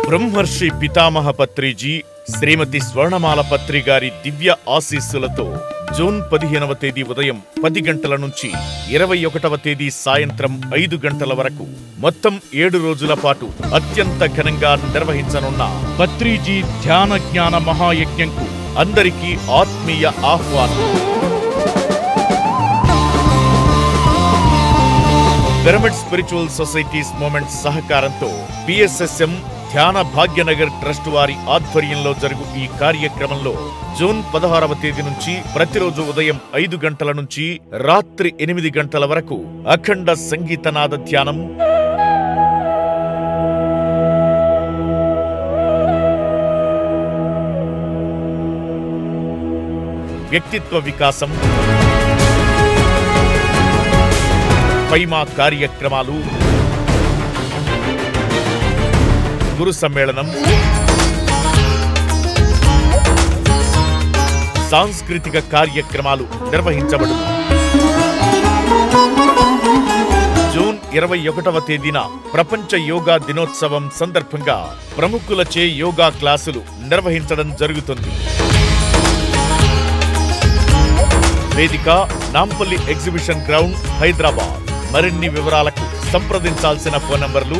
బ్రహ్మర్షి పితామహ పత్రిజీ శ్రీమతి స్వర్ణమాల పత్రి గారి దివ్య ఆశీస్సులతో జూన్ 15వ తేదీ ఉదయం 10 గంటల నుంచి 21వ తేదీ సాయంత్రం 5 గంటల వరకు మొత్తం 7 రోజుల పాటు అత్యంత ఘనంగా నిర్వహించనున్న పత్రిజీ ధ్యాన జ్ఞాన మహాయజ్ఞంకు అందరికీ ఆత్మీయ ఆహ్వానం. పిరమిడ్ స్పిరిచువల్ సొసైటీస్ మూవ్మెంట్ సహకారంతో పిఎస్ఎస్ఎం ధ్యాన భాగ్యనగర్ ట్రస్ట్ వారి ఆధ్వర్యంలో జరుగు ఈ కార్యక్రమంలో జూన్ 16వ తేదీ నుంచి ప్రతిరోజు ఉదయం 5 గంటల నుంచి రాత్రి 8 గంటల వరకు అఖండ సంగీతనాద ధ్యానం, వ్యక్తిత్వ వికాసం, పైమా కార్యక్రమాలు, గురు సమ్మేళనం, సాంస్కృతిక కార్యక్రమాలు నిర్వహించబడును. జూన్ 21వ తేదీన ప్రపంచ యోగా దినోత్సవం సందర్భంగా ప్రముఖులచే యోగా క్లాసులు నిర్వహించడం జరుగుతుంది. వేదిక నాంపల్లి ఎగ్జిబిషన్ గ్రౌండ్, హైదరాబాద్. మరిన్ని వివరాలకు సంప్రదించాల్సిన ఫోన్ నంబర్లు